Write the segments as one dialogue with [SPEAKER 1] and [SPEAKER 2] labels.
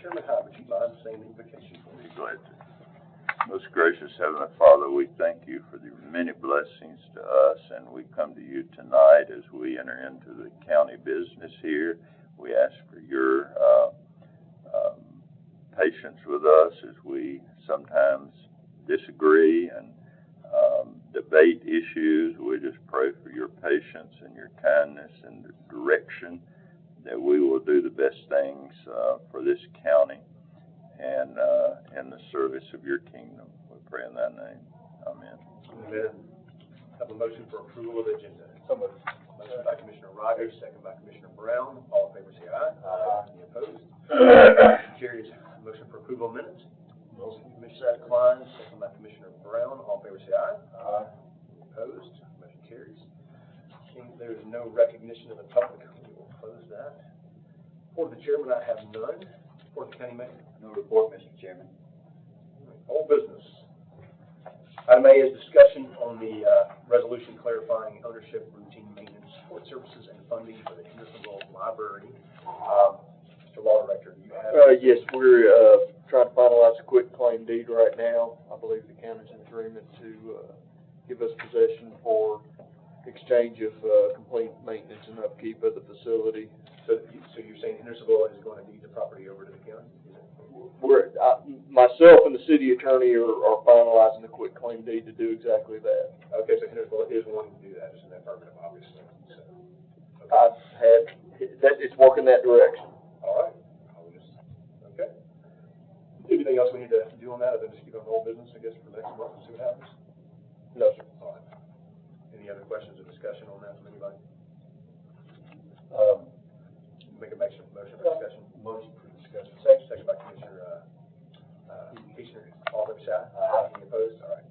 [SPEAKER 1] Chairman Hyde, would you mind saying the invocation for me?
[SPEAKER 2] Be glad to. Most gracious Heavenly Father, we thank you for the many blessings to us, and we come to you tonight as we enter into the county business here. We ask for your patience with us as we sometimes disagree and debate issues. We just pray for your patience and your kindness and direction, that we will do the best things for this county and in the service of your kingdom. We pray in thy name. Amen.
[SPEAKER 1] Amen. Have a motion for approval of the agenda. Motion by Commissioner Rogers, second by Commissioner Brown. All in favor say aye. Aye. Any opposed? Carries. Motion for approval of minutes. Motion by Commissioner Klein, second by Commissioner Brown. All in favor say aye. Aye. Opposed? Motion carries. Seeing there is no recognition of the public, we will close that. For the chairman, I have none. For the county manager.
[SPEAKER 3] No report, Mr. Chairman.
[SPEAKER 1] Old business. Item A is discussion on the resolution clarifying ownership, routine maintenance, support services, and funding for the Hendersonville Library. Mr. Law Director, do you have?
[SPEAKER 4] Yes, we're trying to finalize a quick claim deed right now. I believe the county's in agreement to give us possession for exchange of complete maintenance and upkeep of the facility.
[SPEAKER 1] So you're saying Hendersonville is going to deed the property over to the county?
[SPEAKER 4] Myself and the city attorney are finalizing a quick claim deed to do exactly that.
[SPEAKER 1] Okay, so Hendersonville is wanting to do that, just in that affirmative, obviously. So,
[SPEAKER 4] It's working that direction.
[SPEAKER 1] All right. Okay. Anything else we need to do on that, or then just keep on old business, I guess, for the next month and see what happens?
[SPEAKER 4] No, sir.
[SPEAKER 1] All right. Any other questions or discussion on that from anybody? Make a motion for discussion.
[SPEAKER 3] Motion for discussion.
[SPEAKER 1] Second by Commissioner Keechner. All in favor say aye. Any opposed? All right.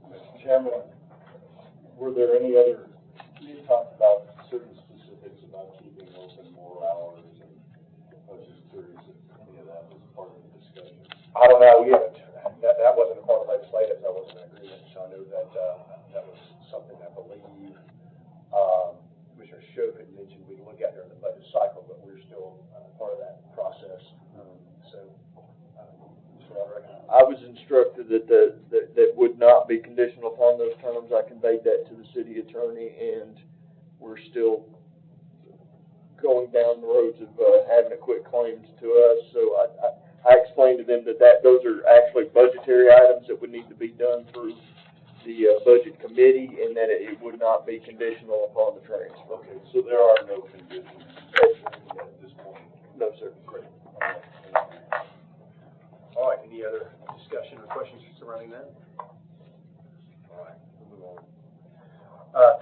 [SPEAKER 3] Mr. Chairman, were there any other, you talked about certain specifics about keeping open more hours, and I was just curious if any of that was part of the discussion.
[SPEAKER 1] I don't know, we haven't, that wasn't a part of legislative, that wasn't an agreement, so I know that, that was something I believe, Commissioner Shope had mentioned we look at during the budget cycle, but we're still part of that process,
[SPEAKER 4] I was instructed that that would not be conditional upon those terms. I conveyed that to the city attorney, and we're still going down the roads of having it quit claims to us. So I explained to them that those are actually budgetary items that would need to be done through the budget committee, and that it would not be conditional upon the transfer.
[SPEAKER 3] Okay, so there are no conditions at this point?
[SPEAKER 4] No, sir.
[SPEAKER 3] Great.
[SPEAKER 1] All right, any other discussion or questions surrounding that? All right, we'll move on.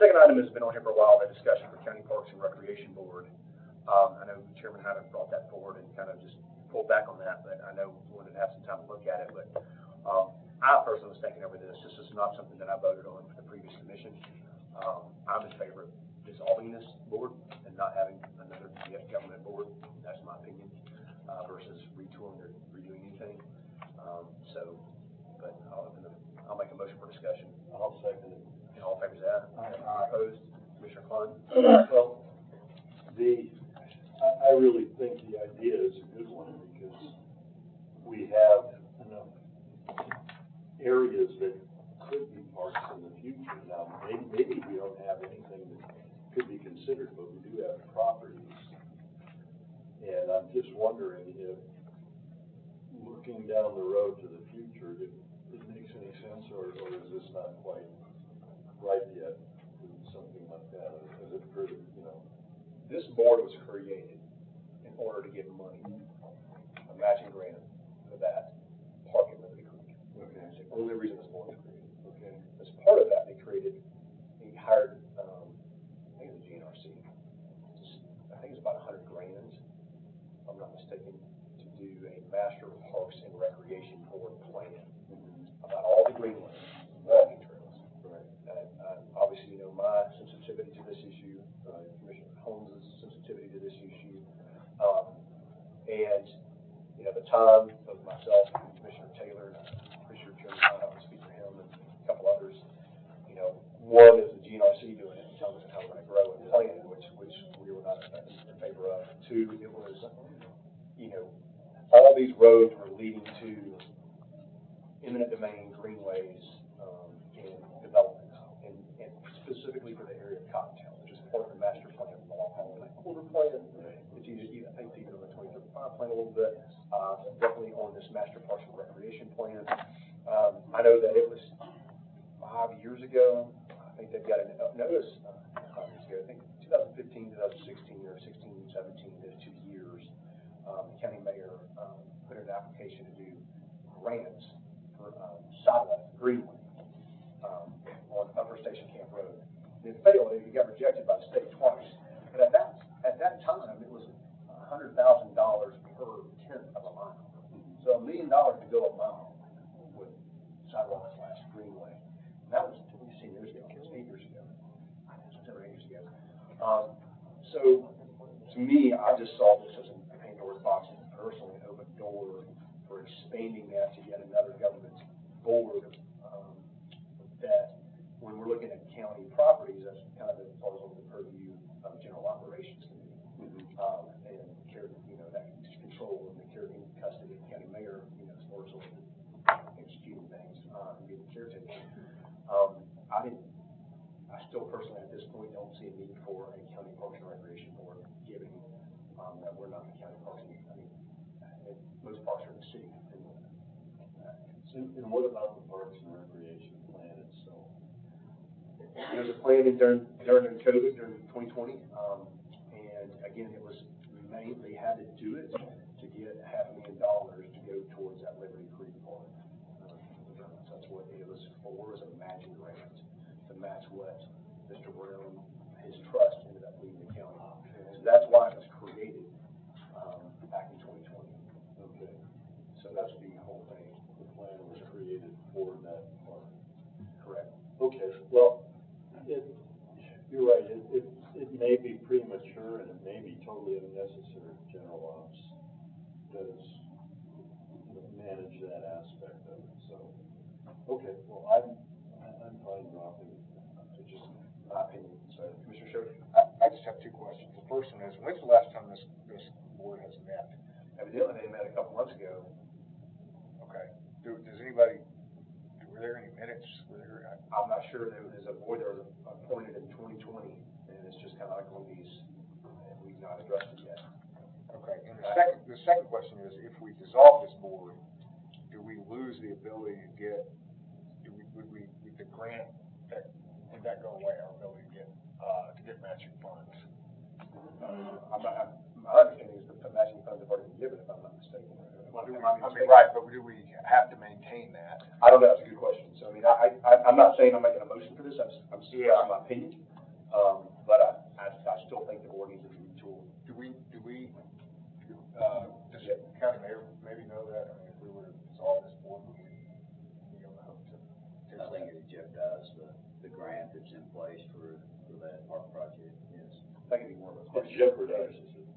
[SPEAKER 1] Second item has been on here for a while, the discussion for County Parks and Recreation Board. I know Chairman Hyde brought that forward and kind of just pulled back on that, but I know we wanted to have some time to look at it. But I personally was thinking over this. This is not something that I voted on for the previous commission. I'm in favor of dissolving this board and not having another government board. That's my opinion, versus retooling or redoing anything. But I'll make a motion for discussion.
[SPEAKER 3] I'll second it.
[SPEAKER 1] And all in favor say aye. Aye. Opposed? Commissioner Klein?
[SPEAKER 3] Well, I really think the idea is a good one, because we have enough areas that could be parks in the future. Now, maybe we don't have anything that could be considered, but we do have properties. And I'm just wondering if, looking down the road to the future, if it makes any sense, or is this not quite right yet, something like that? Is it for,
[SPEAKER 1] This board was created in order to give money, a matching grant for that park at Liberty Creek.
[SPEAKER 3] Okay.
[SPEAKER 1] That's the only reason this board was created.
[SPEAKER 3] Okay.
[SPEAKER 1] As part of that, they hired, I think it was the GNRC, I think it's about $100 grand, if I'm not mistaken, to do a master parks and recreation board plan about all the greenlands, walking trails.
[SPEAKER 3] Right.
[SPEAKER 1] Obviously, my sensitivity to this issue, Commissioner Holmes' sensitivity to this issue, and the time of myself, Commissioner Taylor, and I'm pretty sure Chairman Hyde, I would speak for him and a couple others. One is the GNRC doing it and telling us how we're going to grow and plan, which we were not in favor of. Two, it was you know, all these roads were leading to eminent domain greenways, and development, and specifically for the area of Cottontown, which is part of the master plan, the long haul and quarter plan. It's either, I think it's even on the 2035 plan a little bit, definitely on this master parks and recreation plan. I know that it was 5 years ago. I think they've got a notice, 5 years ago, I think 2015, 2016, or 16, 17, those 2 years, the county mayor put in an application to do grants for sidewalk greenway on Upper Station Camp Road. And it failed. It got rejected by the state twice. But at that time, it was $100,000 per tenth of a mile. So $1 million to go a mile with sidewalk / greenway. And that was 16 years ago. It was 8 years ago. 7 or 8 years ago. So to me, I just saw this as a Pandora's box and personally an open door for expanding that to yet another government board. That when we're looking at county properties, that's kind of falls under the purview of General Operations Committee. And care, you know, that control and the care and custody of the county mayor, you know, as far as executing things, and being the caretaker. I still personally at this point don't see a need for a county parks and recreation board, given that we're not the county parks. I mean, most parks are in the city.
[SPEAKER 3] And what about the parks and recreation plan itself?
[SPEAKER 1] There's a plan during COVID, during 2020, and again, it was mainly had to do it to get $500,000 to go towards that Liberty Creek Park. That's what it was for, was a matching grant to match what Mr. Brown, his trust ended up leaving the county. So that's why it was created back in 2020.
[SPEAKER 3] Okay.
[SPEAKER 1] So that's the whole thing.
[SPEAKER 3] The plan was created for that park.
[SPEAKER 1] Correct.
[SPEAKER 3] Okay. Well, you're right. It may be premature and it may be totally unnecessary. General Ops does manage that aspect of it. So, okay. Well, I'm fine dropping it.
[SPEAKER 1] It's just my opinion. So, Commissioner Sherwood?
[SPEAKER 5] I just have 2 questions. The first one is, when's the last time this board has met?
[SPEAKER 1] Evidently, they met a couple months ago.
[SPEAKER 5] Okay. Does anybody, were there any minutes?
[SPEAKER 1] I'm not sure. There was a board that was appointed in 2020, and it's just kind of like one of these, and we've not addressed it yet.
[SPEAKER 5] Okay. And the second question is, if we dissolve this board, do we lose the ability to get, would the grant, would that go away, our ability to get matching funds?
[SPEAKER 1] My understanding is the matching funds have already been given, if I'm not mistaken.
[SPEAKER 5] Right, but do we have to maintain that?
[SPEAKER 1] I don't know. That's a good question. So, I mean, I'm not saying I'm making a motion for this. I'm just expressing my opinion. But I still think the board needs to be retooled.
[SPEAKER 5] Do we, does the county mayor maybe know that? I mean, if we were to dissolve this board, would we be on the hook to?
[SPEAKER 6] I think it jeopardizes the grant that's in place for that park project, yes.
[SPEAKER 1] That could be more of a
[SPEAKER 3] It
[SPEAKER 1] question.
[SPEAKER 3] jeopardizes it.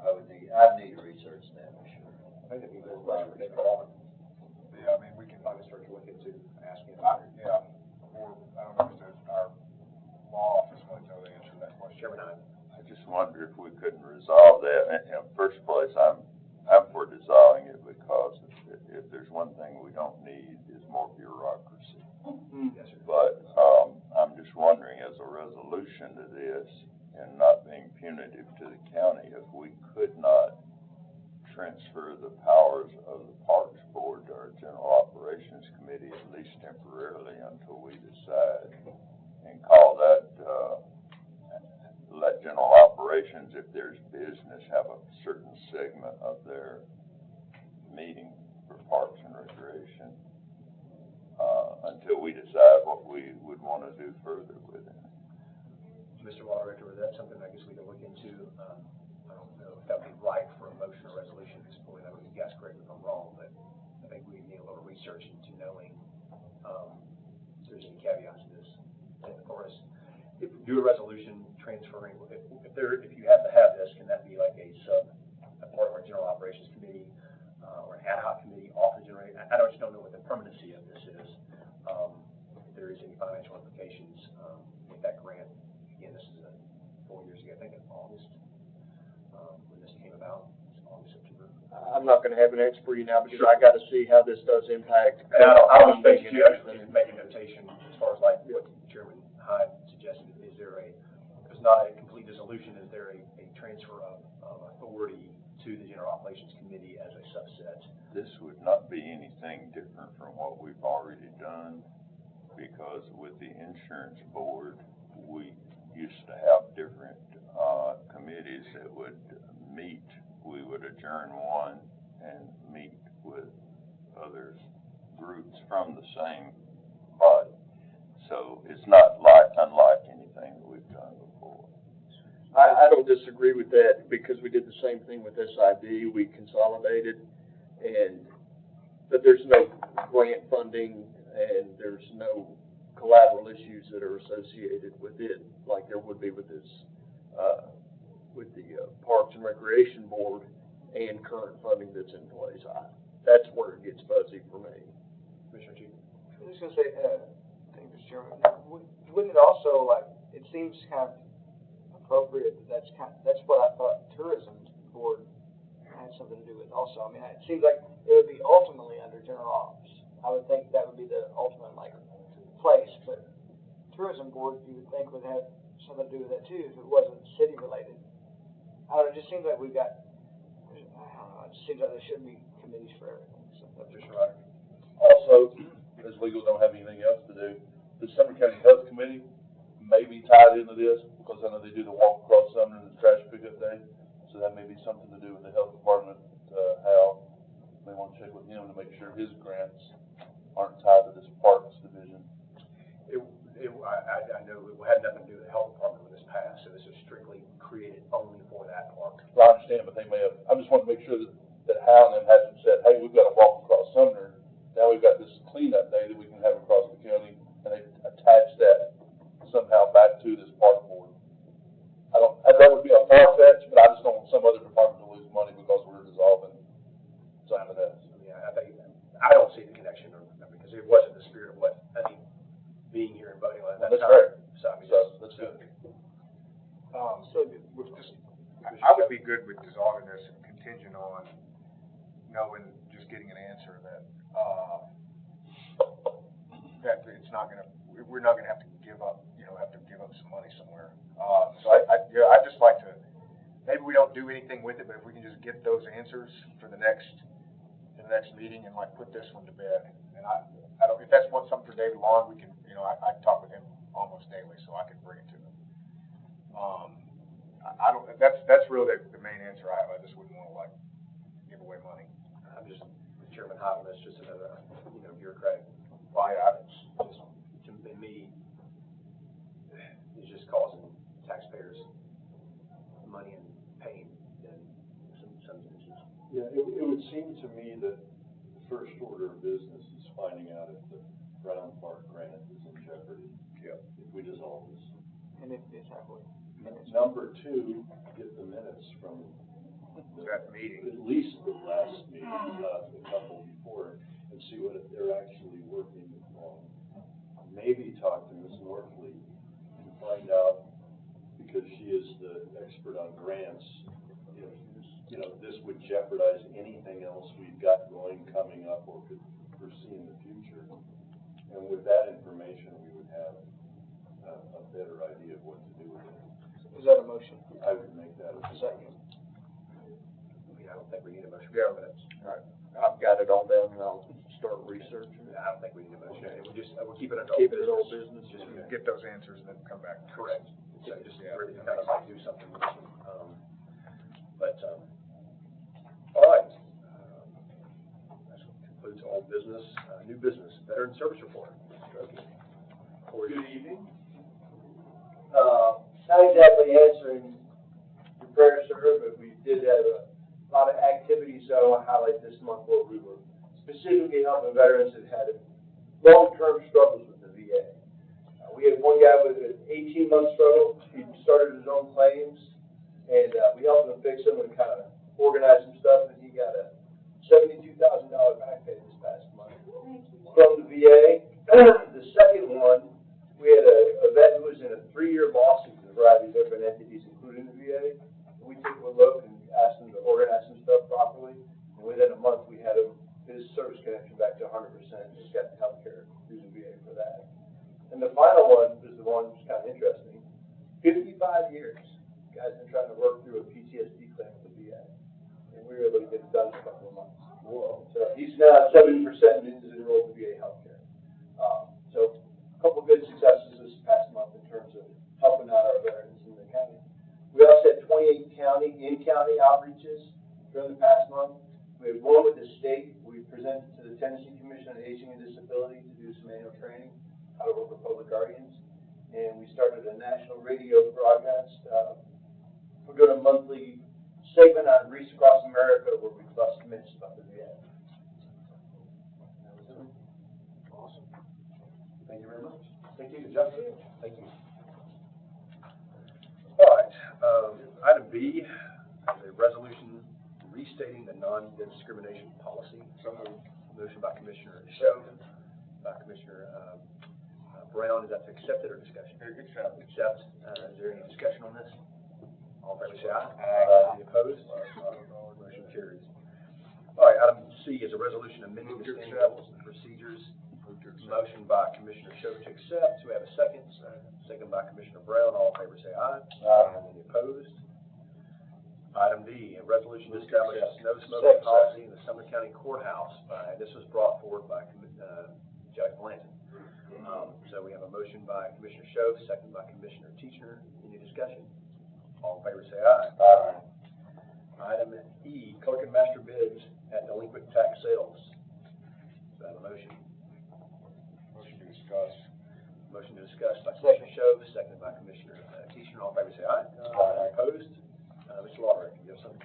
[SPEAKER 6] I'd need to research that for sure.
[SPEAKER 1] I think it'd be more of a question for Nick Baldwin.
[SPEAKER 5] Yeah, I mean, we can.
[SPEAKER 1] Finance director look into asking.
[SPEAKER 5] Yeah, or, I don't know, if our law office might know the answer to that question.
[SPEAKER 1] Chairman,
[SPEAKER 2] I just wonder if we couldn't resolve that. In the first place, I'm for dissolving it because if there's one thing we don't need is more bureaucracy.
[SPEAKER 1] Yes, sir.
[SPEAKER 2] But I'm just wondering, as a resolution to this, and not being punitive to the county, if we could not transfer the powers of the Parks Board to our General Operations Committee, at least temporarily, until we decide, and call that, let General Operations, if there's business, have a certain segment of their meeting for Parks and Recreation, until we decide what we would want to do further with it.
[SPEAKER 1] Mr. Law Director, that's something I guess we can look into. I don't know if that would be right for a motion or resolution at this point. I mean, you guys correct me if I'm wrong, but I think we need a little research into knowing if there's any caveats to this. And of course, if we do a resolution transferring, if you have to have this, can that be like a part of our General Operations Committee or an ad hoc committee off the generator? I just don't know what the permanency of this is. If there is any financial implications with that grant. Again, this is 4 years ago, I think in August, when this came about. It's August, September,
[SPEAKER 4] I'm not gonna have an answer for you now, because I gotta see how this does impact.
[SPEAKER 1] And I would
[SPEAKER 4] funding
[SPEAKER 1] expect
[SPEAKER 4] and
[SPEAKER 1] you to actually
[SPEAKER 4] everything.
[SPEAKER 1] make a notation as far as like what Chairman Hyde suggested. Is there a, if it's not a complete dissolution, is there a transfer of authority to the General Operations Committee as a subset?
[SPEAKER 2] This would not be anything different from what we've already done, because with the insurance board, we used to have different, committees that would meet. We would adjourn one and meet with other groups from the same body. So it's not unlike anything that we've done before.
[SPEAKER 4] I don't disagree with that, because we did the same thing with SID, we consolidated, but there's no grant funding, and there's no collateral issues that are associated with it, like there would be with this, with the Parks and Recreation Board and current funding that's in place. That's where it gets fuzzy for me.
[SPEAKER 1] Commissioner Chief?
[SPEAKER 7] I was just gonna say, thank you, Mr. Chairman, wouldn't it also, like, it seems kind of appropriate, that's what I thought tourism board had something to do with also. I mean, it seems like it would be ultimately under general office. I would think that would be the ultimate, like, place, but tourism board, you would think would have something to do with that too, if it wasn't city related. I don't know, it just seems like we've got, I don't know, it just seems like there shouldn't be committees for everything, so.
[SPEAKER 1] Commissioner Ryder?
[SPEAKER 8] Also, as legal don't have anything else to do, the Sumner County Health Committee may be tied into this, because I know they do the walk across Sumner and the trash pickup day, so that may be something to do with the health department. Hal may want to check with him to make sure his grants aren't tied to this parks division.
[SPEAKER 1] I know it had nothing to do with the health department when this passed, so this is strictly created only for that park.
[SPEAKER 8] Well, I understand, but they may have, I just want to make sure that Hal and them hasn't said, hey, we've got to walk across Sumner, now we've got this cleanup day that we can have across the county, and they attach that somehow back to this park board. That would be a far fetch, but I just don't want some other department to lose money because we're dissolving something else.
[SPEAKER 1] I don't see the connection, because it wasn't the spirit of what, I mean, being here and voting on that.
[SPEAKER 8] That's great.
[SPEAKER 1] So, I mean,
[SPEAKER 8] That's good.
[SPEAKER 5] With just, I would be good with dissolving this contingent on knowing, just getting an answer that, that it's not gonna, we're not gonna have to give up, have to give up some money somewhere. So I'd just like to, maybe we don't do anything with it, but if we can just get those answers for the next meeting and like put this one to bed. And I don't, if that's something for David Long, we can, I talk with him almost daily, so I can bring it to him. I don't, that's really the main answer I have. I just wouldn't want to like give away money.
[SPEAKER 1] I'm just, Chairman Hyde, that's just another, bureaucratic. Just, to me, it's just causing taxpayers money and pain in some instances.
[SPEAKER 3] Yeah, it would seem to me that the first order of business is finding out if the Brown Park grant is in jeopardy.
[SPEAKER 1] Yep.
[SPEAKER 3] If we dissolve this.
[SPEAKER 7] And if it's halfway.
[SPEAKER 3] Number two, get the minutes from
[SPEAKER 5] That meeting.
[SPEAKER 3] at least the last meeting, the couple before, and see what they're actually working on. Maybe talk to Ms. Norfleet and find out, because she is the expert on grants, if this would jeopardize anything else we've got going, coming up, or could foresee in the future. And with that information, we would have a better idea of what to do with it.
[SPEAKER 7] Is that a motion?
[SPEAKER 3] I would make that a
[SPEAKER 7] Second.
[SPEAKER 1] I don't think we need a motion. Yeah, but
[SPEAKER 4] I've got it all down, and I'll start researching.
[SPEAKER 1] I don't think we need a motion. We'll keep it under
[SPEAKER 4] Keep
[SPEAKER 1] old
[SPEAKER 4] it all
[SPEAKER 1] business.
[SPEAKER 4] business.
[SPEAKER 5] Just get those answers and then come back.
[SPEAKER 1] Correct. So just really kind of like do something with it. All right. That concludes all business. New business, veteran service report.
[SPEAKER 9] Good evening. Not exactly answering your prayer, sir, but we did have a lot of activities that I want to highlight this month where we were specifically helping veterans that had long-term struggles with the VA. We had one guy with an 18-month struggle. He started his own claims, and we helped him fix them and kind of organize some stuff, and he got a $72,000 back pay this past month from the VA. The second one, we had a vet who was in a 3-year lawsuit with a variety of different entities, including the VA. We took a look and asked them to organize some stuff properly. And with that. And the final one is the one that's kind of interesting. 55 years, guys been trying to work through a PTSD claim with the VA, and we were able to get it done in a couple of months. Whoa. So he's now 70% enrolled in VA healthcare. So a couple of good successes this past month in terms of helping out our veterans in the county. We also had 28 in-county outreaches during the past month. We had one with the state. We presented to the Tennessee Commission on Aging and Disability to do some annual training, how to work with public guardians. And we started a national radio broadcast. We're doing a monthly segment on Reach Across America where we bust myths about the VA.
[SPEAKER 1] Awesome. Thank you very much. Thank you, Justin. Thank you. All right. Item B is a resolution restating the non-discrimination policy. So motion by Commissioner Show, by Commissioner Brown. Is that to accept it or discussion? Accept. Accept. Is there any discussion on this? All in favor, say aye. Aye. Any opposed? Motion carries. All right. Item C is a resolution amending the standing rules and procedures. Motion by Commissioner Show to accept. Do we have a second? Second by Commissioner Brown. All in favor, say aye. Aye. Any opposed? Item D, a resolution to establish a snow smoking policy in the Sumner County Courthouse. This was brought forward by Judge Blanton. So we have a motion by Commissioner Show, second by Commissioner Teachner. Any discussion? All in favor, say aye. Aye. Item E, clerk and master bids at delinquent tax sales. Do I have a motion? Motion to discuss. Motion to discuss by Commissioner Show, seconded by Commissioner Teachner. All in favor, say aye. Aye. Opposed? Mr. Lawler, you have something?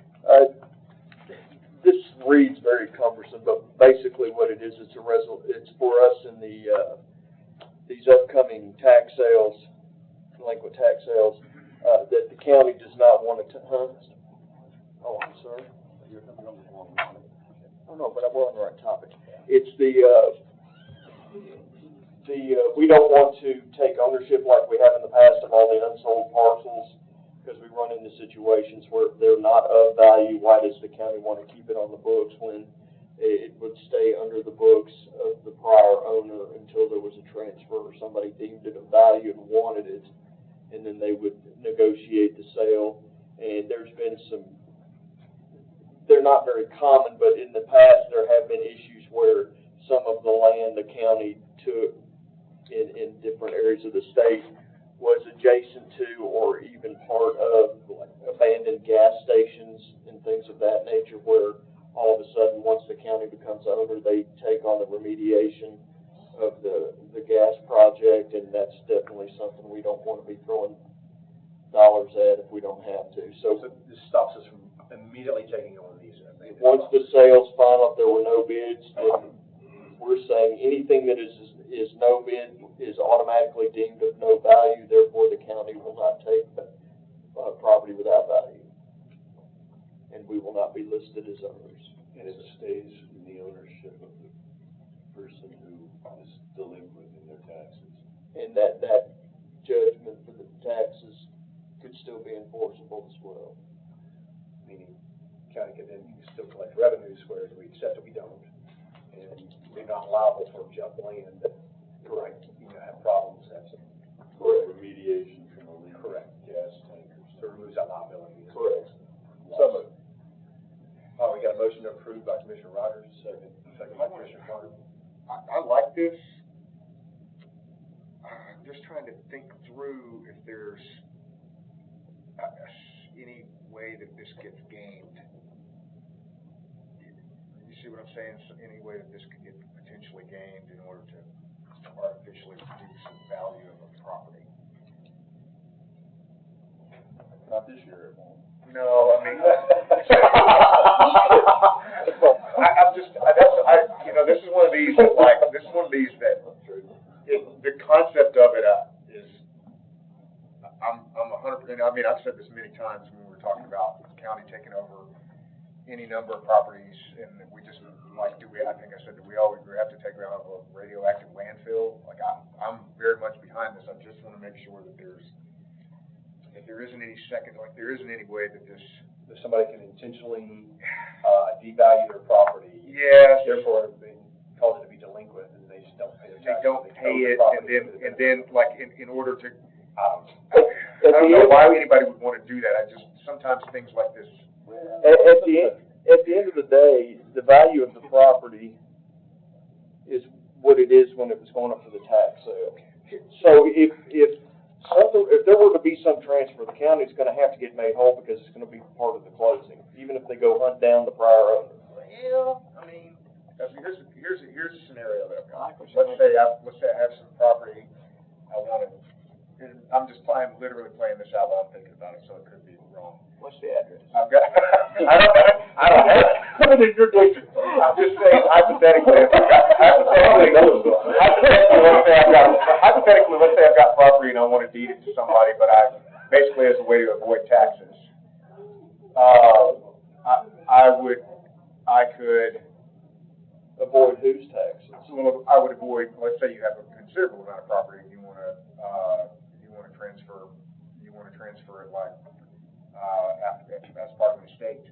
[SPEAKER 4] This reads very cumbersome, but basically what it is, it's for us in the these upcoming tax sales, delinquent tax sales, that the county does not want to. Oh, I'm sorry. Oh no, but we're on the right topic. It's we don't want to take ownership like we have in the past of all the unsold parcels, because we run into situations where they're not of value. Why does the county want to keep it on the books when it would stay under the books of the prior owner until there was a transfer or somebody deemed it of value and wanted it, and then they would negotiate the sale. And there's been some, they're not very common, but in the past there have been issues where some of the land the county took in different areas of the state was adjacent to or even part of like abandoned gas stations and things of that nature, where all of a sudden once the county becomes owner, they take on the remediation of the gas project, and that's definitely something we don't want to be throwing dollars at if we don't have to. So
[SPEAKER 1] this stops us from immediately taking on these.
[SPEAKER 4] Once the sales final, if there were no bids, then we're saying anything that is no bid is automatically deemed of no value. Therefore, the county will not take property without value, and we will not be listed as owners.
[SPEAKER 3] And it stays in the ownership of the person who is delinquent in their taxes.
[SPEAKER 4] And that judgment for the taxes could still be enforceable as well.
[SPEAKER 1] Meaning, county can then still collect revenues, whereas we accept that we don't, and we're not liable for junk land that, correct, have problems. That's
[SPEAKER 3] correct. Remediation from a leak.
[SPEAKER 1] Correct.
[SPEAKER 3] Gas tankers.
[SPEAKER 1] So it removes that liability.
[SPEAKER 4] Correct.
[SPEAKER 1] So moved. We got a motion approved by Commissioner Rogers, second by Commissioner Carter.
[SPEAKER 5] I like this. I'm just trying to think through if there's any way that this gets gamed. You see what I'm saying? So any way that this could get potentially gamed in order to artificially reduce the value of a property.
[SPEAKER 3] Not this year, it won't.
[SPEAKER 5] No, I mean, this is one of these that, the concept of it is, I'm 100%, I mean, I've said this many times when we were talking about the county taking over any number of properties, and we just, I think I said that we always have to take it out of a radioactive landfill. Like, I'm very much behind this. I just want to make sure that if there isn't any there isn't any way that
[SPEAKER 1] that somebody can intentionally devalue their property.
[SPEAKER 5] Yes.
[SPEAKER 1] Therefore, cause it to be delinquent, and they just don't pay their taxes.
[SPEAKER 5] They don't pay
[SPEAKER 1] see it, and then, like, in order to, I
[SPEAKER 4] At
[SPEAKER 1] don't
[SPEAKER 4] the
[SPEAKER 1] know
[SPEAKER 4] end-
[SPEAKER 1] why anybody would want to do that, sometimes things like this.
[SPEAKER 4] At the end of the day, the value of the property is what it is when it was going up for the tax sale. So if there were to be some transfer, the county's gonna have to get made whole because it's gonna be part of the closing, even if they go hunt down the prior owner.
[SPEAKER 1] Well, I mean, here's a scenario that I've got. Let's say I have some property, I want to, and I'm literally playing this out while I'm thinking about it, so it could be wrong.
[SPEAKER 7] What's the address?
[SPEAKER 1] I've got, I don't have it.
[SPEAKER 4] Put it in your dictionary.
[SPEAKER 1] I'm just saying, hypothetically, let's say I've got property and I want to deed it to somebody, but basically as a way to avoid taxes. I could
[SPEAKER 4] Avoid whose taxes?
[SPEAKER 1] Well, I would avoid, let's say you have a considerable amount of property and you want to transfer it like, as part of an estate.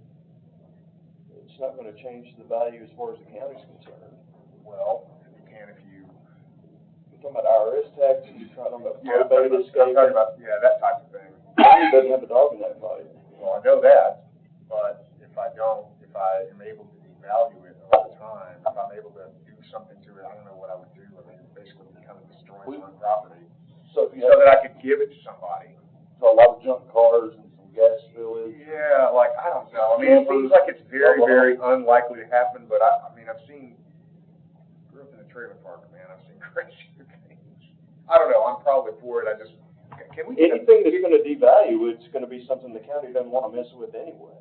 [SPEAKER 4] It's not gonna change the value as far as the county's concerned.
[SPEAKER 1] Well, you can if you.
[SPEAKER 4] You're talking about IRS taxes, you're talking about
[SPEAKER 1] Yeah,
[SPEAKER 4] probate
[SPEAKER 1] I'm
[SPEAKER 4] estate.
[SPEAKER 1] talking about, that type of thing.
[SPEAKER 4] It doesn't have a dog in that fight.
[SPEAKER 1] Well, I know that, but if I am able to devalue it over time, if I'm able to do something to it, I don't know what I would do. I mean, basically kind of destroying my own property. So that I could give it to somebody.
[SPEAKER 8] So a lot of junk cars and some gas spillage.
[SPEAKER 1] Yeah, like, I don't know. I mean, it seems like it's very, very unlikely to happen, but I mean, grew up in a trailer park, man. I've seen crazier things. I don't know. I'm probably for it. Can we?
[SPEAKER 4] Anything that's gonna devalue, it's gonna be something the county doesn't wanna mess with anyway.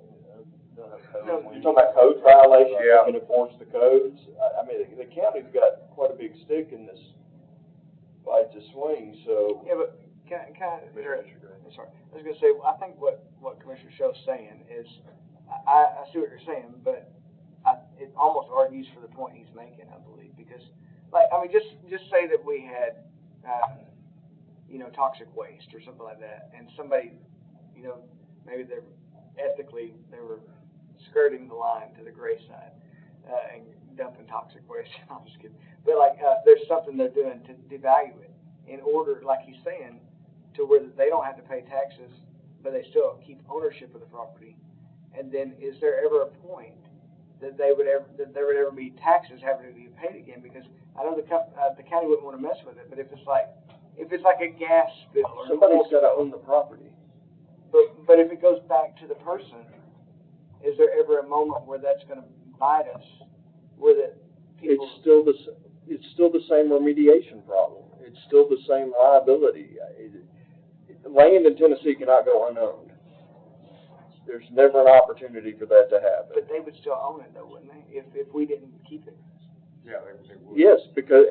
[SPEAKER 4] You're talking about code violations,
[SPEAKER 1] Yeah.
[SPEAKER 4] you can enforce the codes. I mean, the county's got quite a big stick in this fight to swing, so.
[SPEAKER 7] Yeah, but can I, sorry, I was gonna say, I think what Commissioner Show's saying is, I see what you're saying, but it almost argues for the point he's making, I believe, because, like, I mean, just say that we had, toxic waste or something like that, and somebody, maybe they were skirting the line to the gray side, and dumping toxic waste. I'm just kidding. But there's something they're doing to devalue it in order, like he's saying, to where they don't have to pay taxes, but they still keep ownership of the property. And then, is there ever a point that there would ever be taxes having to be paid again? Because I know the county wouldn't want to mess with it, but if it's like a gas spill or
[SPEAKER 4] Somebody's gotta own the property.
[SPEAKER 7] but if it goes back to the person, is there ever a moment where that's going to bite us, where that people?
[SPEAKER 4] It's still the same remediation problem. It's still the same liability. Land in Tennessee cannot go unowned. There's never an opportunity for that to happen.
[SPEAKER 7] But they would still own it, though, wouldn't they? If we didn't keep it.
[SPEAKER 1] Yeah, they would.
[SPEAKER 4] Yes,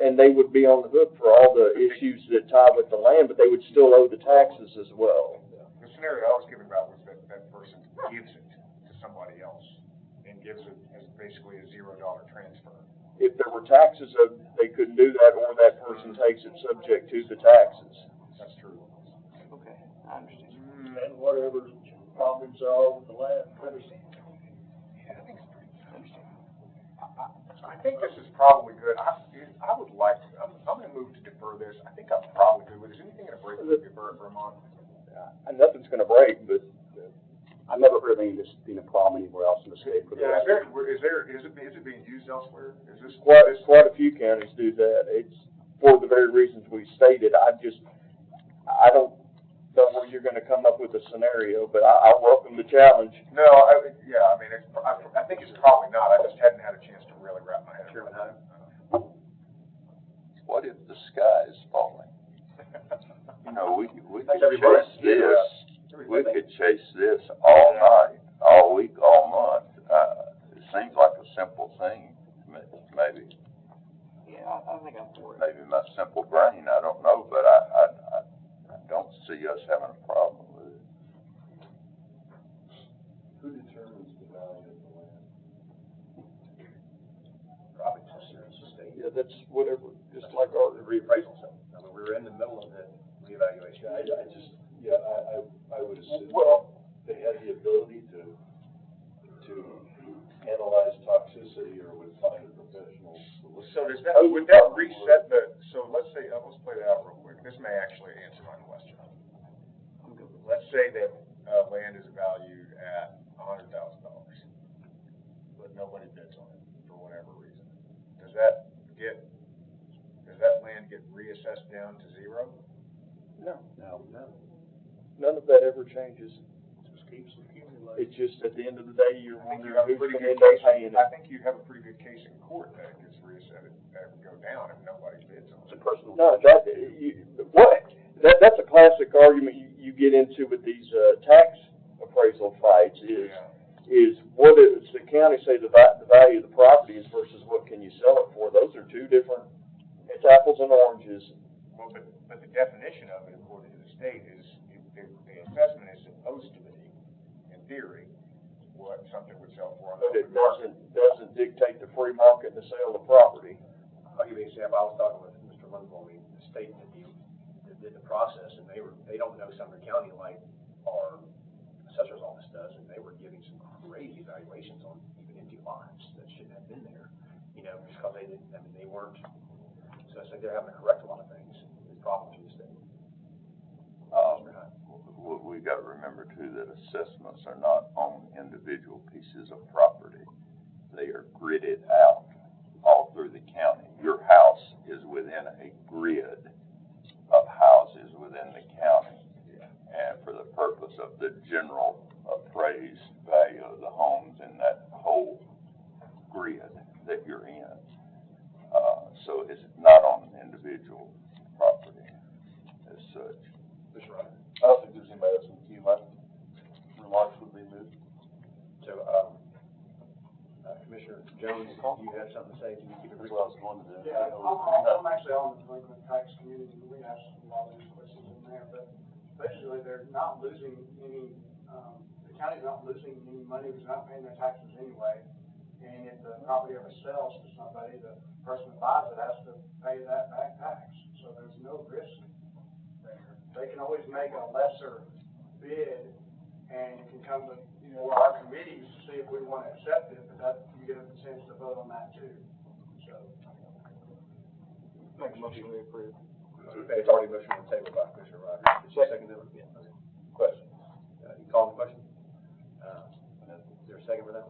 [SPEAKER 4] and they would be on the hook for all the issues that tie with the land, but they would still owe the taxes as well.
[SPEAKER 1] The scenario I was giving about was that person gives it to somebody else and gives it as basically a $0 transfer.
[SPEAKER 4] If there were taxes, they couldn't do that, or that person takes it subject to the taxes.
[SPEAKER 1] That's true.
[SPEAKER 7] Okay, I understand.
[SPEAKER 3] And whatever problems are with the land.
[SPEAKER 1] Yeah, I think it's pretty. I think this is probably good. I would like. I'm going to move to defer this. I think I'm probably good with. Is anything going to break if we defer it for a month?
[SPEAKER 4] Nothing's going to break, but
[SPEAKER 5] I've never heard of any of this being a problem anywhere else in the state.
[SPEAKER 1] Yeah, is it being used elsewhere? Is this
[SPEAKER 4] quite a few counties do that. It's for the very reasons we stated. I don't know where you're going to come up with a scenario, but I welcome the challenge.
[SPEAKER 1] No, I think it's probably not. I just hadn't had a chance to really wrap my head around it.
[SPEAKER 2] What if the sky is falling? We could
[SPEAKER 1] Thanks, everybody.
[SPEAKER 2] chase this. We could chase this all night, all week, all month. It seems like a simple thing, maybe.
[SPEAKER 7] Yeah, I think I'm for it.
[SPEAKER 2] Maybe my simple brain, I don't know, but I don't see us having a problem with it.
[SPEAKER 3] Who determines the value of the land?
[SPEAKER 1] Probably just the state.
[SPEAKER 4] Yeah, that's whatever, just like our
[SPEAKER 1] reappraisal. I mean, we were in the middle of the reevaluation.
[SPEAKER 3] I would assume they had the ability to analyze toxicity or would find a professional
[SPEAKER 5] So does that, would that reset the, so let's say, let's play that out real quick. This may actually answer my question. Let's say that, land is valued at $100,000, but nobody bids on it for whatever reason. Does that land get reassessed down to zero?
[SPEAKER 4] No,
[SPEAKER 3] No.
[SPEAKER 4] none of that ever changes.
[SPEAKER 5] Just keeps accumulating.
[SPEAKER 4] It's just at the end of the day, you're
[SPEAKER 5] I think you
[SPEAKER 4] wondering
[SPEAKER 5] have a
[SPEAKER 4] who's
[SPEAKER 5] pretty
[SPEAKER 4] gonna
[SPEAKER 5] good
[SPEAKER 4] end up
[SPEAKER 5] case,
[SPEAKER 4] paying
[SPEAKER 5] I
[SPEAKER 4] it.
[SPEAKER 5] think you have a pretty good case in court that it gets reassessed, that it would go down if nobody bids on it.
[SPEAKER 1] It's a personal.
[SPEAKER 4] No, that's a classic argument you get into with these, tax appraisal fights is what does the county say the value of the property is versus what can you sell it for? Those are two different, it's apples and oranges.
[SPEAKER 5] Well, but the definition of it, according to the state, is the assessment is supposed to be, in theory, what something would sell for on the
[SPEAKER 4] But it
[SPEAKER 5] open market.
[SPEAKER 4] doesn't dictate the free market to sale the property.
[SPEAKER 1] I'll give you an example. I was talking with Mr. Lundvall, the state that did the process, and they don't know Sumner County like our assessor's office does, and they were giving some crazy valuations on even empty lots that shouldn't have been there, just because they didn't, they weren't, so it's like they're having to correct a lot of things, the problems with the state.
[SPEAKER 2] We got to remember too that assessments are not on individual pieces of property. They are gridded out all through the county. Your house is within a grid of houses within the county. And for the purpose of the general appraised value of the homes in that whole grid that you're in. So it's not on individual property as such.
[SPEAKER 1] Mr. Ryder.
[SPEAKER 8] I don't think there's anybody else in the queue. My remarks would be moved.
[SPEAKER 1] So, Commissioner Jones, you had something to say? Can you keep it brief?
[SPEAKER 8] That's what I was going to do.
[SPEAKER 10] Yeah, I'm actually on the delinquent tax community, we have a lot of these questions in there, but basically, they're not losing any, the county's not losing any money, because they're not paying their taxes anyway. And if the property ever sells to somebody, the person that buys it has to pay that back tax, so there's no risk there. They can always make a lesser bid, and it can come to, our committees to see if we want to accept it, but that, you get a chance to vote on that too, so.
[SPEAKER 7] Make a motion to approve.
[SPEAKER 1] It's already motion on the table by Commissioner Ryder. Second. Yeah. Okay.
[SPEAKER 8] Question.
[SPEAKER 1] You call the question? Is there a second for that?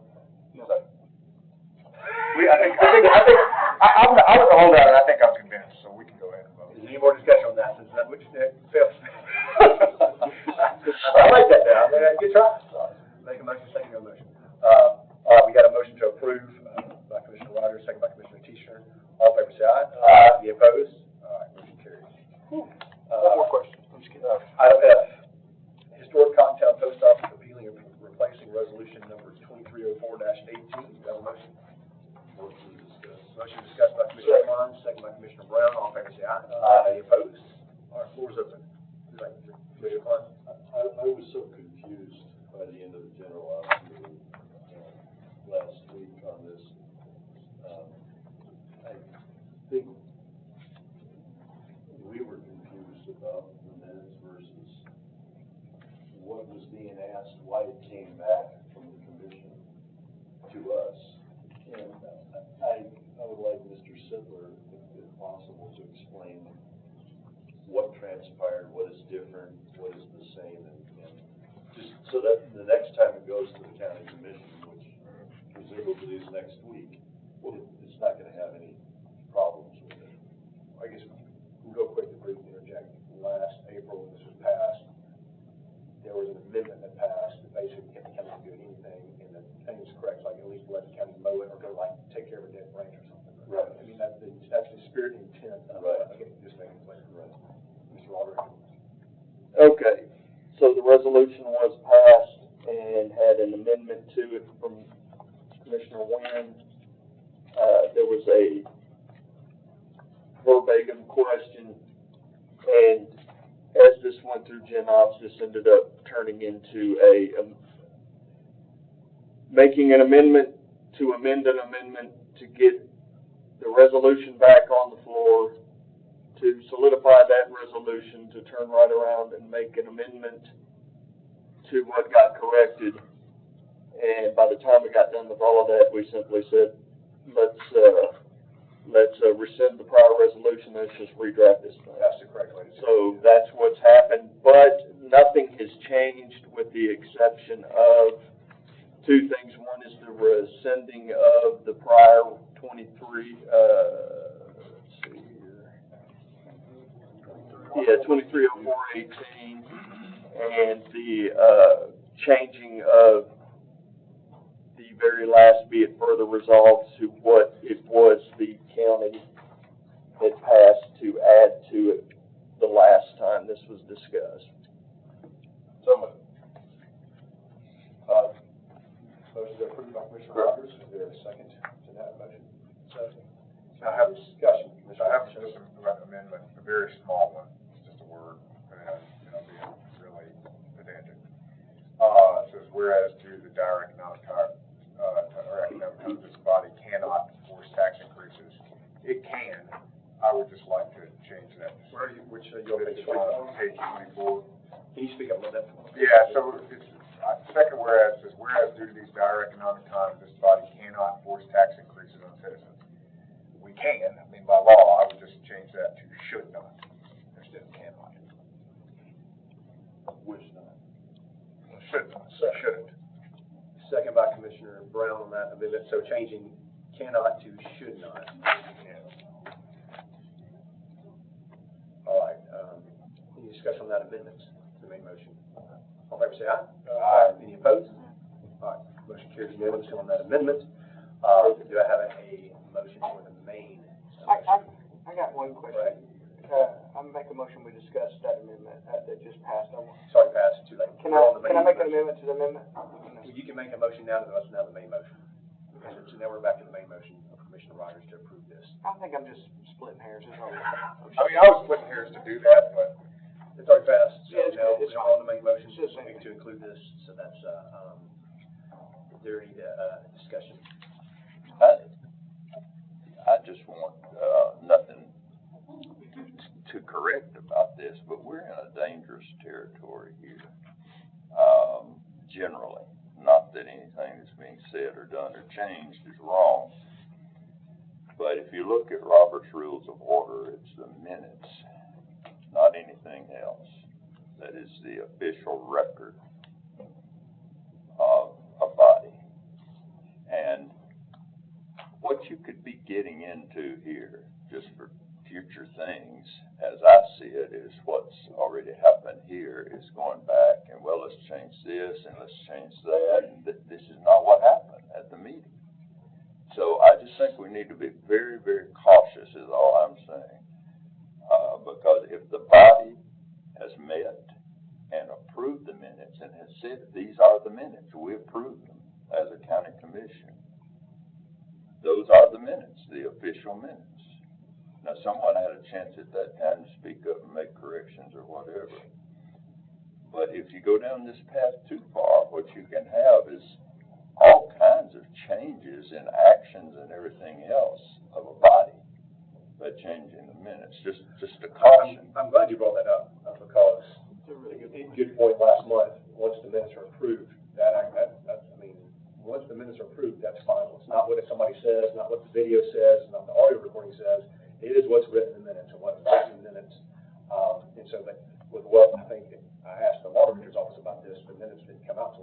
[SPEAKER 7] No.
[SPEAKER 8] Second.
[SPEAKER 5] I was a holdout, and I think I'm convinced, so we can go ahead and vote.
[SPEAKER 1] Is there any more discussion on that, since that, which, fails? I like that now, good try. Make a motion, second your motion. We got a motion to approve, by Commissioner Ryder, second by Commissioner T-Shirt. All in favor, say aye. Aye. Any opposed? All right, motion carries.
[SPEAKER 7] One more question. I'm just kidding.
[SPEAKER 1] Item F, Historic Cottontown Post Office repealing and replacing resolution number 2304-18. Do I have a motion? Motion discussed by Commissioner Klein, second by Commissioner Brown. All in favor, say aye. Aye. Any opposed? All right, floor is open. Commissioner Klein?
[SPEAKER 3] I was so confused by the end of the general office meeting last week on this. I think we were confused about the minutes versus what was being asked, why it came back from the commission to us. And I would like Mr. Sidler, if possible, to explain what transpired, what is different, what is the same, and just so that the next time it goes to the county commission, which presumably is next week, it's not gonna have any problems with it.
[SPEAKER 1] I guess, real quick to briefly interject, last April, when this was passed, there was an amendment that passed that basically kept the county from doing anything, and the thing is correct, like at least let the county mow it or go like take care of a dead branch or something.
[SPEAKER 3] Right.
[SPEAKER 1] I mean, that's the spirit and intent of
[SPEAKER 3] Right.
[SPEAKER 1] it. Okay, just making it clear.
[SPEAKER 3] Right.
[SPEAKER 1] Mr. Aldridge.
[SPEAKER 4] Okay, so the resolution was passed and had an amendment to it from Commissioner Wynn. There was a verbatim question, and as this went through Gen Ops, this ended up turning into making an amendment to amend an amendment to get the resolution back on the floor, to solidify that resolution, to turn right around and make an amendment to what got corrected. And by the time we got done with all of that, we simply said, let's let's rescind the prior resolution, let's just redraft this.
[SPEAKER 1] That's the correct way to do it.
[SPEAKER 4] So that's what's happened, but nothing has changed with the exception of two things. One is the rescinding of the prior 23, let's see here. Yeah, 230418, and the changing of the very last be it further resolved to what it was the county had passed to add to it the last time this was discussed.
[SPEAKER 8] So moved.
[SPEAKER 1] Motion is approved by Commissioner Rogers. Is there a second to that motion? Second. I have discussion.
[SPEAKER 5] I have just an amendment, a very small one, it's just a word, but it'll be really pedantic. It says, whereas due to the dire economic times, this body cannot force tax increases. It can. I would just like to change that.
[SPEAKER 1] Where are you, which, you're on page
[SPEAKER 5] Page 24.
[SPEAKER 1] Can you speak up a little bit?
[SPEAKER 5] Yeah, so it's, second whereas says, whereas due to these dire economic times, this body cannot force tax increases on citizens. We can, I mean, by law, I would just change that to should not, instead of cannot.
[SPEAKER 8] Wish not.
[SPEAKER 5] Should not, shouldn't.
[SPEAKER 1] Second by Commissioner Brown on that amendment, so changing cannot to should not. All right, any discussion on that amendment, the main motion? All in favor say aye. Aye. Any opposed? All right, motion carries unanimously on that amendment. Do I have a motion for the main?
[SPEAKER 7] I got one question.
[SPEAKER 1] Right.
[SPEAKER 7] I'm make a motion, we discuss that amendment, that just passed.
[SPEAKER 1] Sorry, passed, too late.
[SPEAKER 7] Can I make an amendment to the amendment?
[SPEAKER 1] You can make a motion now, that's now the main motion. So now we're back to the main motion of Commissioner Rogers to approve this.
[SPEAKER 7] I think I'm just splitting hairs, it's all right.
[SPEAKER 5] I mean, I was splitting hairs to do that, but
[SPEAKER 1] It's already passed, so
[SPEAKER 7] Yeah, it's
[SPEAKER 1] now
[SPEAKER 7] good. It's
[SPEAKER 1] we're on the main motion,
[SPEAKER 7] It's just saying.
[SPEAKER 1] to include this, so that's, is there any, discussion?
[SPEAKER 2] I just want, nothing to correct about this, but we're in a dangerous territory here. Generally, not that anything that's being said or done or changed is wrong. But if you look at Robert's Rules of Order, it's the minutes, not anything else, that is the official record of a body. And what you could be getting into here, just for future things, as I see it, is what's already happened here is going back and, well, let's change this and let's change that, and this is not what happened at the meeting. So I just think we need to be very, very cautious is all I'm saying. Because if the body has met and approved the minutes and has said, these are the minutes, we approved them as a county commission. Those are the minutes, the official minutes. Now, someone had a chance at that time to speak up and make corrections or whatever. But if you go down this path too far, what you can have is all kinds of changes in actions and everything else of a body by changing the minutes. Just a caution.
[SPEAKER 1] I'm glad you brought that up, because a good point last month, once the minutes are approved, once the minutes are approved, that's final. It's not what somebody says, not what the video says, not the audio recording says. It is what's written in the minutes and what's written in the minutes. And so, but with what I think I asked the water mayor's office about this, the minutes didn't come out to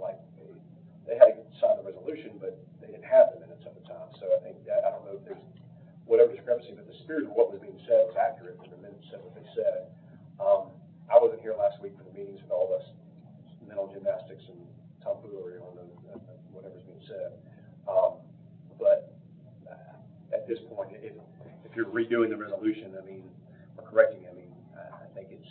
[SPEAKER 1] they had to sign the resolution, but they didn't have the minutes at the time. So I think that, I don't know if there's whatever discrepancy, but the spirit of what was being said was accurate, and the minutes said what they said. I wasn't here last week for the meetings with all of us, mental gymnastics and tomfoolery on whatever's being said. But at this point, if you're redoing the resolution, or correcting it, I think it's,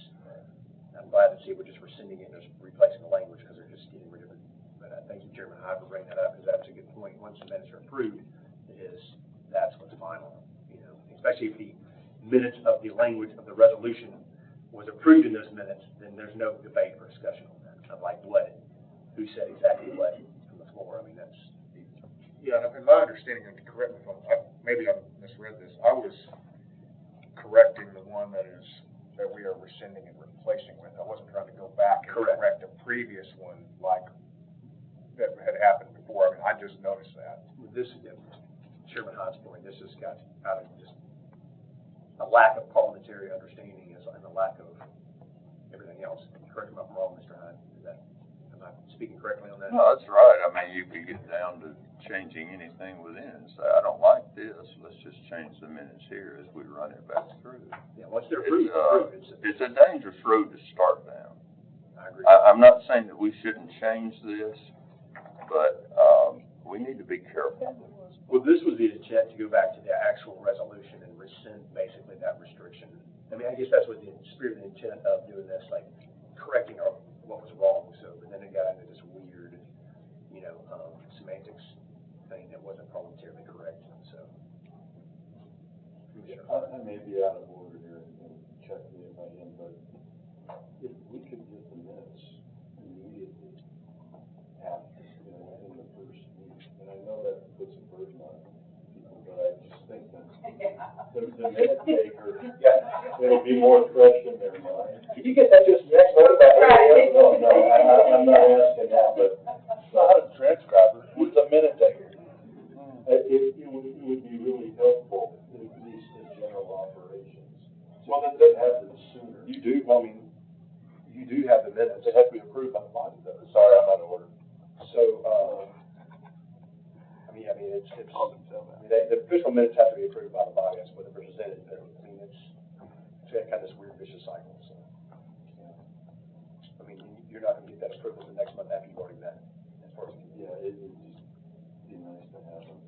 [SPEAKER 1] I'm glad to see we're just rescinding it and just replacing the language, because they're just getting rid of it. But thank you, Chairman Hyde, for bringing that up, because that's a good point. Once the minutes are approved, that's what's final. Especially if the minutes of the language of the resolution was approved in those minutes, then there's no debate or discussion on that. Unlike who said exactly what from the floor. That's.
[SPEAKER 5] yeah, in my understanding, and correct me if maybe I misread this, I was correcting the one that we are rescinding and replacing with. I wasn't trying to go back and correct a previous one like that had happened before. I just noticed that.
[SPEAKER 1] This, Chairman Hyde's point, this has got out of just a lack of parliamentary understanding and a lack of everything else. Correct me if I'm wrong, Mr. Hyde. Am I speaking correctly on that?
[SPEAKER 2] No, that's right. I mean, you could get down to changing anything within and say, I don't like this, let's just change the minutes here as we run it back through.
[SPEAKER 1] Yeah, once they're approved,
[SPEAKER 2] It's a dangerous road to start down.
[SPEAKER 1] I agree.
[SPEAKER 2] I'm not saying that we shouldn't change this, but, we need to be careful.
[SPEAKER 1] Well, this was the intent to go back to the actual resolution and rescind basically that restriction. I mean, I guess that's what the spirit and intent of doing this, like correcting what was wrong. So, but then it got into this weird, semantics thing that wasn't parliamentarily correct. So,
[SPEAKER 3] I may be out of order here and check me if I am, but if we could get the minutes immediately after, in the first week, and I know that puts a burden on people, but I just think that the minute taker, it'll be more fresh in their mind.
[SPEAKER 1] Did you get that just next month?
[SPEAKER 3] No, I'm not asking that, but
[SPEAKER 8] It's not a transcriber, it's a minute taker.
[SPEAKER 3] it would be really helpful, at least in general operations.
[SPEAKER 1] Well, then
[SPEAKER 3] They have them sooner.
[SPEAKER 1] you do have the minutes.
[SPEAKER 8] They have to be approved by the body, though. Sorry, I'm out of order.
[SPEAKER 1] So, the official minutes have to be approved by the body, that's what they're presented, but, it's kind of this weird vicious cycle, so. You're not gonna get that approved until next month after you've already met, as far as.
[SPEAKER 3] Yeah, it would just be nice to have them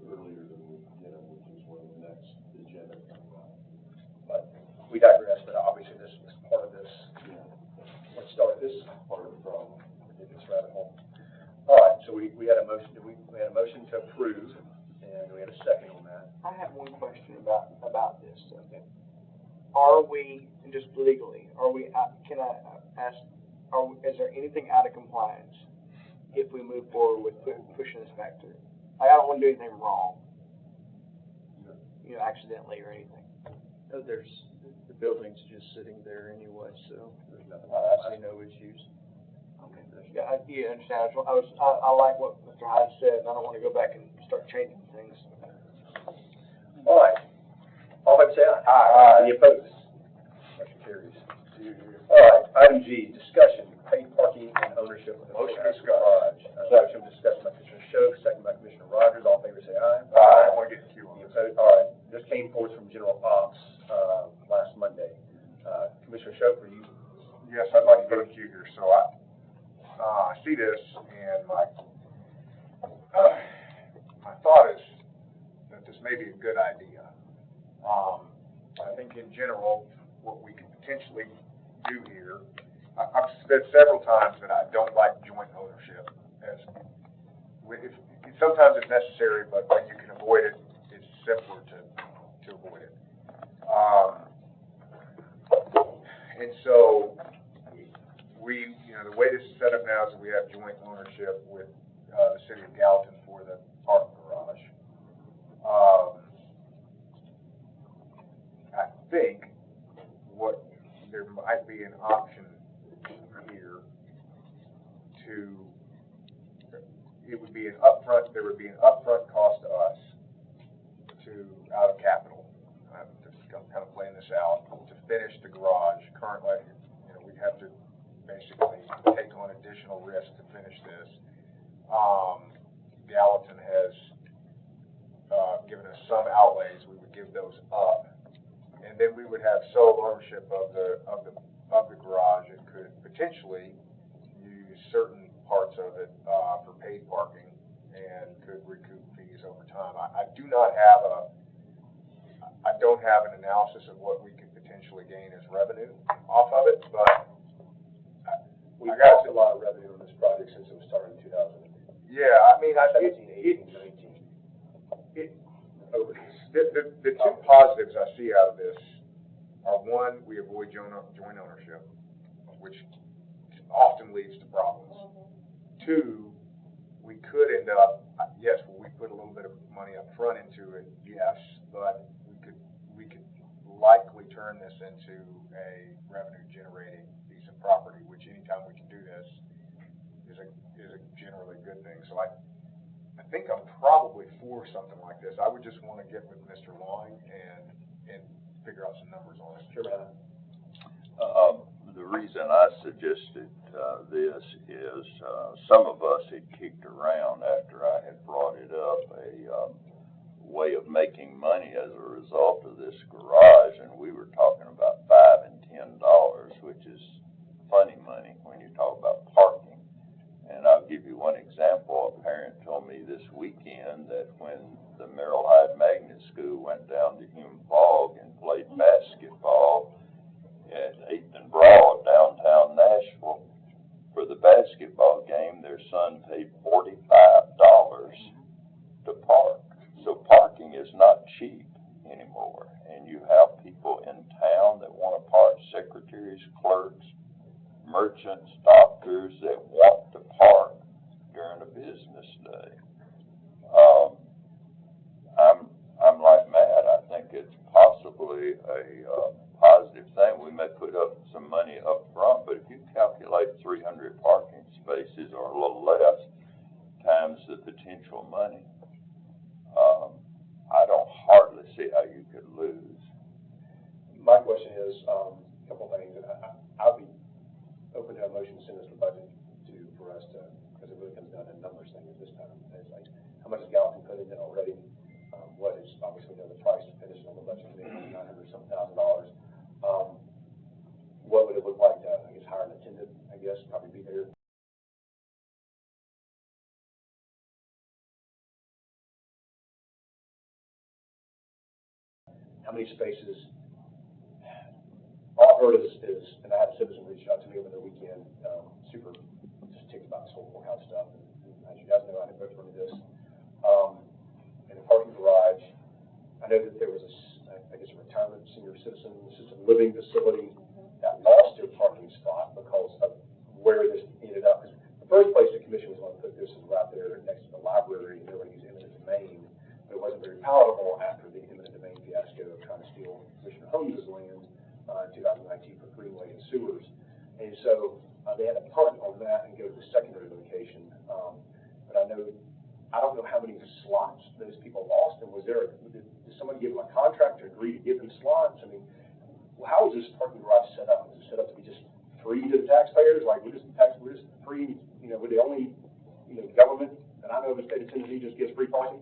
[SPEAKER 3] earlier than we get them, which is when the next agenda comes out.
[SPEAKER 1] But we digress, but obviously this was part of this,
[SPEAKER 3] Yeah,
[SPEAKER 1] what started this,
[SPEAKER 3] part of the problem.
[SPEAKER 1] this rabbit hole. All right, so we had a motion, we had a motion to approve, and we had a second on that.
[SPEAKER 7] I have one question about this. Okay. Are we, and just legally, can I ask, is there anything out of compliance if we move forward with pushing this back through? I don't want to do anything wrong, accidentally or anything.
[SPEAKER 4] No, the building's just sitting there anyway, so
[SPEAKER 1] There's nothing.
[SPEAKER 4] I see no issues.
[SPEAKER 7] Okay. Yeah, I understand. I like what Mr. Hyde said, and I don't want to go back and start changing things.
[SPEAKER 1] All right, all in favor say aye.
[SPEAKER 5] Aye.
[SPEAKER 1] Any opposed? Motion carries. All right, item G, discussion, paid parking and ownership of the
[SPEAKER 5] Motion
[SPEAKER 1] Pass
[SPEAKER 5] discussed.
[SPEAKER 1] Garage. Motion discussed by Commissioner Show, second by Commissioner Rogers, all in favor say aye.
[SPEAKER 5] I want to get the queue on
[SPEAKER 1] Any
[SPEAKER 5] this.
[SPEAKER 1] opposed? All right, this came forth from General Ops, last Monday. Commissioner Show, for you.
[SPEAKER 5] Yes, I'd like to go to queue here, so I see this, and my thought is that this may be a good idea. I think in general, what we could potentially do here, I've said several times that I don't like joint ownership, sometimes it's necessary, but when you can avoid it, it's simpler to avoid it. And so, the way this is set up now is that we have joint ownership with the city of Gallatin for the parking garage. I think there might be an option here there would be an upfront cost to us out of capital, to kind of playing this out, to finish the garage. Currently, we'd have to basically take on additional risk to finish this. Gallatin has given us some outlays. We would give those up, and then we would have sole ownership of the garage and could potentially use certain parts of it for paid parking and could recoup fees over time. I don't have an analysis of what we could potentially gain as revenue off of it, but
[SPEAKER 1] We've got a lot of revenue on this project since it was started in 2000.
[SPEAKER 5] yeah, I mean,
[SPEAKER 1] 17, 18, 19.
[SPEAKER 5] The two positives I see out of this are, one, we avoid joint ownership, which often leads to problems. Two, we could end up, yes, we put a little bit of money up front into it, yes, but we could likely turn this into a revenue generating piece of property, which anytime we can do this is a generally good thing. So I think I'm probably for something like this. I would just want to get with Mr. Long and figure out some numbers on it.
[SPEAKER 1] Sure, man.
[SPEAKER 2] The reason I suggested this is some of us had kicked around after I had brought it up a way of making money as a result of this garage, and we were talking about $5 and $10, which is funny money when you talk about parking. And I'll give you one example. A parent told me this weekend that when the Merrill Hyde Magnet School went down to Hume Bog and played basketball at 8th and Broad, downtown Nashville, for the basketball game, their son paid $45 to park. So parking is not cheap anymore. And you have people in town that want to park, secretaries, clerks, merchants, doctors that want to park during a business day. I'm like Matt. I think it's possibly a positive thing. We may put up some money up front, but if you calculate 300 parking spaces or a little less times the potential money, I don't hardly see how you could lose.
[SPEAKER 1] My question is, a couple of things. I'll be open to a motion to send us the budget for us to, because it really comes down to numbers thing at this time. It's like, how much has Gallatin put in already? What is, obviously, the price to finish on the budget, $900-some thousand. What would it look like to, I guess, hire an attendant, I guess, probably be there. How many spaces? All I've heard is, and I had a citizen reach out to me over the weekend, super just ticked about this whole courthouse stuff. And as you guys know, I didn't vote for any of this. In a parking garage, I know that there was I guess a retirement senior citizen assisted living facility that lost their parking spot because of where this ended up. Because the first place the commission was going to put this is right there next to the library, and they were going to use eminent domain, but it wasn't very palatable after the eminent domain fiasco of trying to steal Commissioner Holmes' land in 2019 for greenway and sewers. And so they had to park on that and go to the secondary location. But I don't know how many slots those people lost, and did somebody give them a contract to agree to give them slots? I mean, how is this parking garage set up? Is it set up to be just free to the taxpayers? Like we're just free, we're the only, government that I know of in the state of Tennessee just gives free parking.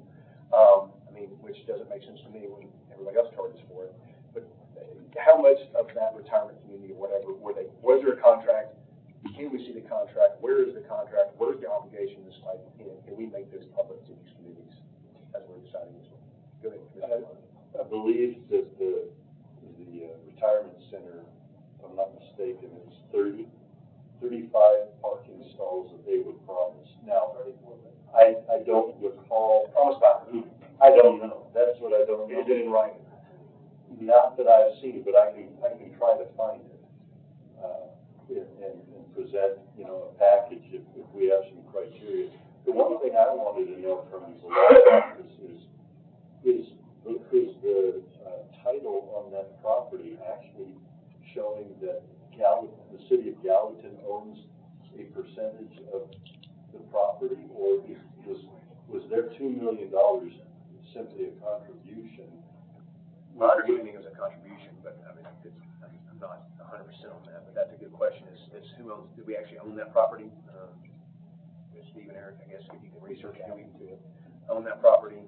[SPEAKER 1] I mean, which doesn't make sense to me when everybody else charges for it. But how much of that retirement community or whatever was there a contract? Can we see the contract? Where is the contract? Where's the obligations? Like, can we make this public to these communities as we're deciding this one? Go ahead.
[SPEAKER 3] I believe that the retirement center, if I'm not mistaken, it was 35 parking stalls that they would promise. Now, I don't recall.
[SPEAKER 1] Promise by who?
[SPEAKER 3] I don't know. That's what I don't know.
[SPEAKER 1] Is it in writing?
[SPEAKER 3] Not that I've seen, but I can try to find it and present, a package if we have some criteria. The one thing I wanted to know from the law office is the title on that property actually showing that the city of Gallatin owns a percentage of the property, or was their $2 million simply a contribution?
[SPEAKER 1] My understanding is a contribution, but I mean, I'm not 100% on that. But that's a good question. Is who owns? Do we actually own that property? Steve and Eric, I guess, if you can research how we can own that property.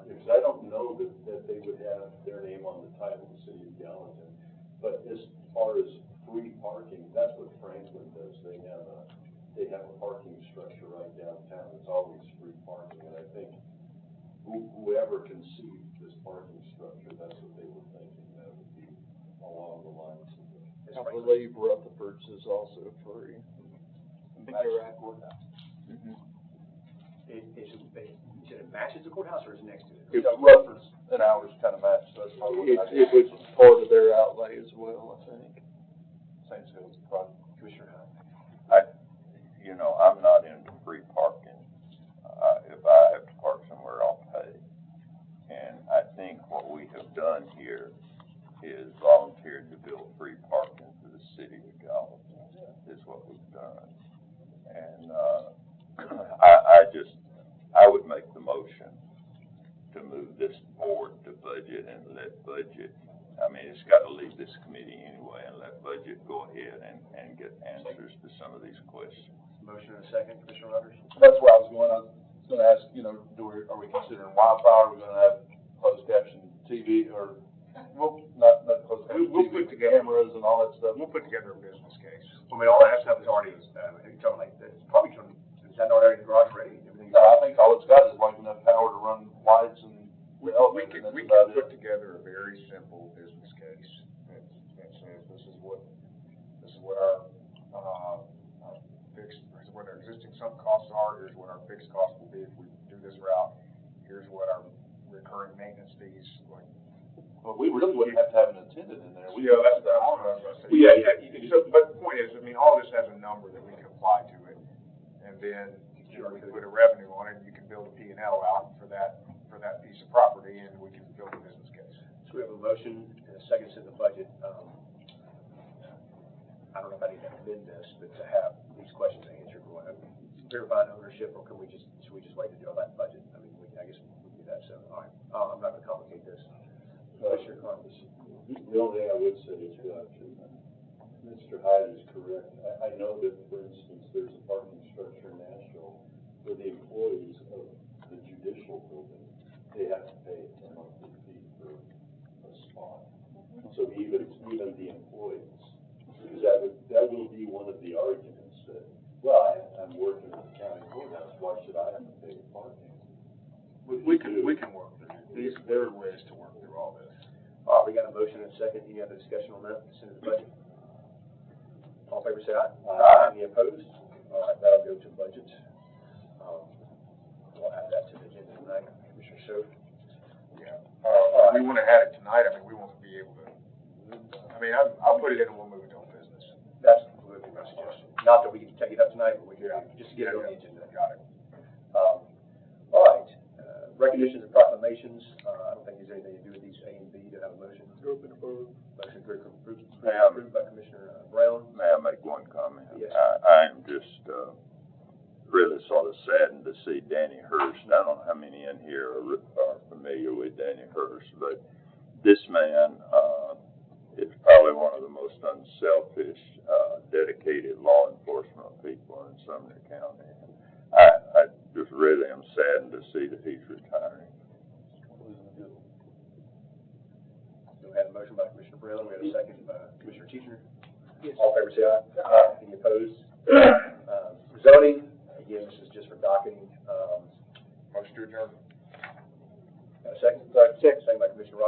[SPEAKER 3] Because I don't know that they would have their name on the title of the city of Gallatin. But as far as free parking, that's what Franklin does. They have a parking structure right downtown. It's always free parking, and I think whoever conceived this parking structure, that's what they were thinking. That would be along the lines of it.
[SPEAKER 4] I believe Rutherford's is also free.
[SPEAKER 1] It matches the courthouse, or is it next to it?
[SPEAKER 8] It's Rutherford's and ours kind of match, so that's probably what
[SPEAKER 4] It was part of their outlay as well, I think.
[SPEAKER 8] same skills project.
[SPEAKER 1] Commissioner Hunt.
[SPEAKER 2] I'm not into free parking. If I have to park somewhere, I'll pay. And I think what we have done here is volunteered to build free parking for the city of Gallatin, is what we've done. And I would make the motion to move this board to budget and let budget, I mean, it's gotta leave this committee anyway and let budget go ahead and get answers to some of these questions.
[SPEAKER 1] Motion and a second, Commissioner Rogers?
[SPEAKER 8] That's where I was going. I was gonna ask, are we considering Wi-Fi? Are we gonna have closed caption TV or, well, not closed caption
[SPEAKER 5] We'll
[SPEAKER 8] TV,
[SPEAKER 5] put together-
[SPEAKER 8] cameras and all that stuff?
[SPEAKER 5] We'll put together a business case.
[SPEAKER 1] I mean, all that stuff is already, it's probably, is that already in the garage ready? Everything's-
[SPEAKER 8] No, I think all it's got is like enough power to run lights and
[SPEAKER 5] We
[SPEAKER 8] the element,
[SPEAKER 5] can,
[SPEAKER 8] and that's
[SPEAKER 5] we
[SPEAKER 8] about
[SPEAKER 5] can put
[SPEAKER 8] it.
[SPEAKER 5] together a very simple business case that says this is what our, what our existing sunk costs are, here's what our fixed costs will be if we do this route, here's what our recurring maintenance fees, like.
[SPEAKER 8] Well, we really wouldn't have to have an attendant in there. We
[SPEAKER 5] Yeah,
[SPEAKER 8] could
[SPEAKER 5] that's
[SPEAKER 8] have
[SPEAKER 5] what I was
[SPEAKER 8] that.
[SPEAKER 5] gonna say. Yeah, so, but the point is, I mean, all this has a number that we can apply to it, and then we put a revenue on it, and you can build a P&L out for that piece of property, and we can build a business case.
[SPEAKER 1] So we have a motion and a second in the budget. I don't know if I need to amend this, but to have these questions answered, verifying ownership, or should we just wait to do all that in budget? I mean, I guess we can do that, so, all right. I'm not gonna complicate this. Commissioner Carnes.
[SPEAKER 3] The only thing I would say is that Mr. Hyde is correct. I know that, for instance, there's a parking structure in Nashville where the employees of the judicial building, they have to pay a monthly fee for a spot. So even the employees, because that will be one of the arguments that, well, I'm working at the county courthouse, why should I have to pay parking?
[SPEAKER 5] We can work through it. There are ways to work through all this.
[SPEAKER 1] All right, we got a motion and a second. Any other discussion on that? Consent of the budget? All in favor, say aye. Aye. Any opposed? All right, that'll go to budget. We'll add that to the agenda tonight. Commissioner Schuh?
[SPEAKER 5] Yeah. We wanna add it tonight, I mean, we won't be able to, I mean, I'll put it in and we'll move it on business.
[SPEAKER 1] That's my suggestion. Not that we can take it up tonight, but we can, just to get it on the agenda.
[SPEAKER 5] Got it.
[SPEAKER 1] All right, recognitions and proclamations. I don't think there's anything to do with these A and B. Do I have a motion? Motion approved by Commissioner Brown.
[SPEAKER 2] May I make one comment?
[SPEAKER 1] Yes.
[SPEAKER 2] I am just, really sort of saddened to see Danny Hurst. I don't know how many in here are familiar with Danny Hurst, but this man, is probably one of the most unselfish, dedicated law enforcement people in Sumner County. I just really am saddened to see that he's retiring.
[SPEAKER 1] We had a motion by Commissioner Brown. We had a second by Commissioner Teacher. All in favor, say aye. Aye. Any opposed? Zoning, again, this is just for docketing.
[SPEAKER 5] Motion to adjourn.
[SPEAKER 1] Got a second? Second by Commissioner